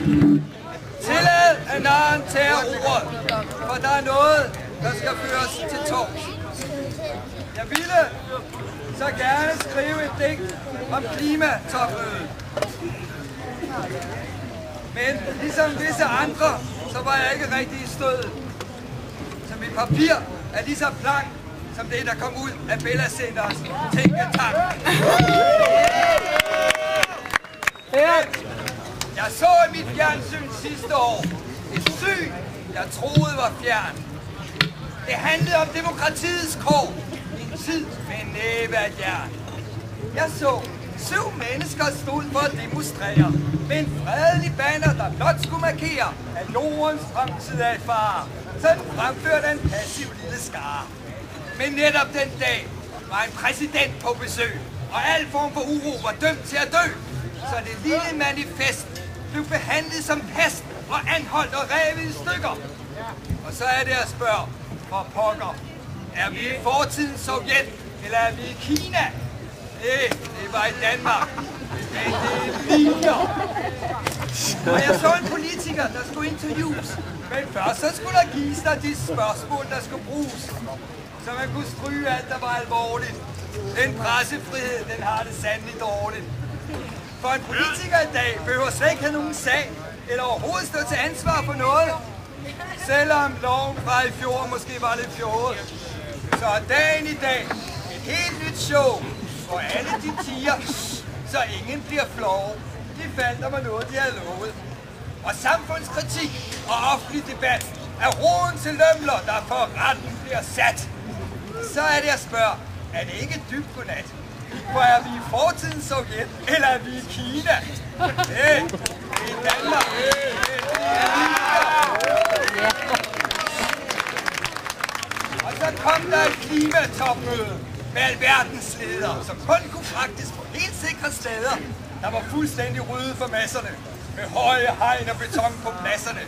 Tillad at narren tager ordet, for der er noget, der skal føres til torvs. Jeg ville så gerne skrive et digt om klimatopmødet. Men ligesom visse andre, så var jeg ikke rigtig i stødet. Så mit papir er lige så blank, som det, der kom ud af Bella Centers tænketank. Jeg så i mit fjernsyn sidste år et syn, jeg troede var fjern. Det handlede om demokratiets krog i en tid med en næve af jern. Jeg så 7 mennesker stod for at demonstrere med en fredelig banner, der blot skulle markere, at jordens fremtid er i fare. Sådan fremførte en passiv lille skare. Men netop den dag var en præsident på besøg, og al form for uro var dømt til at dø. Så det lille manifest blev behandlet som pest og anholdt og revet i stykker. Og så er det at spørge, for pokker, er vi i fortidens Sovjet, eller er vi i Kina? Nej, det var i Danmark. Men det ligner. Og jeg så en politiker, der skulle interviews. Men først så skulle der gives dig de spørgsmål, der skulle bruges. Så man kunne stryge alt, der var alvorligt. Den pressefrihed, den har det sandelig dårligt. For en politiker i dag behøver slet ikke have nogen sag, eller overhovedet stå til ansvar for noget. Selvom loven fra i fjor måske var lidt fjordet. Så dagen i dag et helt nyt show, hvor alle de tiger, så ingen bliver flove. De falder mig noget, de har lovet. Og samfundskritik og offentlig debat er roden til lømler, der for retten bliver sat. Så er det at spørge, er det ikke dybt godnat? For er vi i fortidens Sovjet, eller er vi i Kina? Hey, det er Danmark. Og så kom der et klimatopmøde med alverdens ledere, som kun kunne fragtes på helt sikre steder, der var fuldstændig ryddet for masserne, med høje hegn og beton på pladserne.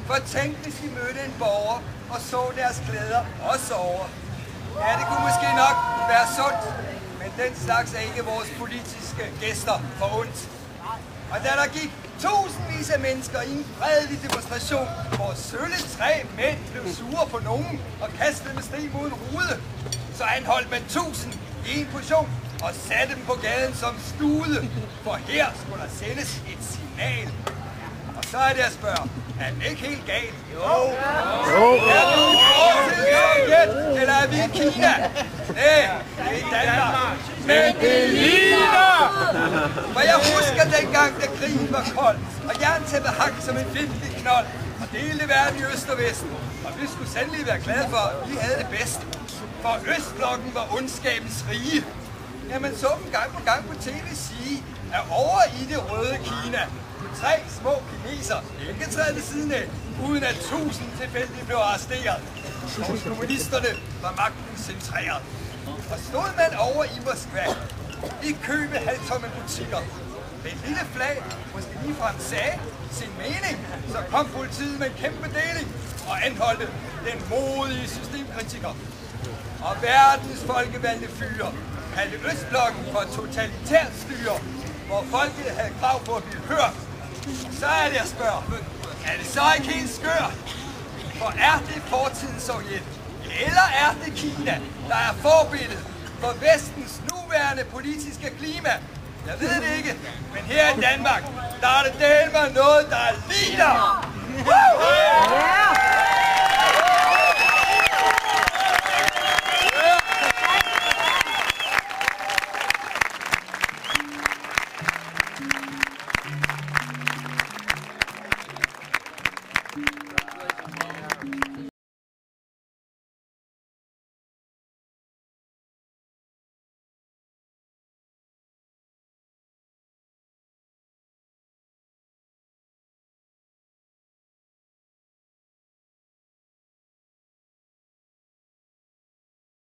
For tænk, hvis vi mødte en borger og så deres klæder og sover. Ja, det kunne måske nok være sundt, men den slags er ikke vores politiske gæster for ondt. Og da der gik tusindvis af mennesker i en fredelig demonstration, hvor sølle 3 mænd blev sure på nogen og kastede med sten mod en rude, så anholdt man 1000 i en portion og satte dem på gaden som stude, for her skulle der sendes et signal. Og så er det at spørge, er den ikke helt galt? Jo. Er vi i fortidens Sovjet, eller er vi i Kina? Nej, det er i Danmark. Men det ligner! For jeg husker dengang, da krigen var kold, og jerntæppet hang som en fjendtlig knold, og delte verden i øst og vest. Og vi skulle sandelig være glade for, at vi havde det bedst. For Østblokken var ondskabens rige. Jamen så dem gang på gang på tv sige, at over i det røde Kina, 3 små kineser, ikke træet ved siden af, uden at 1000 tilfældigt blev arresteret. Hos kommunisterne var magten centreret. Og stod man over i Moskva, i kø ved halvtomme butikker, med et lille flag, måske ligefrem sagde sin mening, så kom politiet med en kæmpe deling og anholdte den modige systemkritiker. Og verdens folkevalgte fyre kaldte Østblokken for et totalitært styre, hvor folket havde krav på at blive hørt. Så er det at spørge, er det så ikke helt skørt? For er det fortidens Sovjet, eller er det Kina, der er forbilledet for vestens nuværende politiske klima? Jeg ved det ikke, men her i Danmark, der er det delt med noget, der ligner.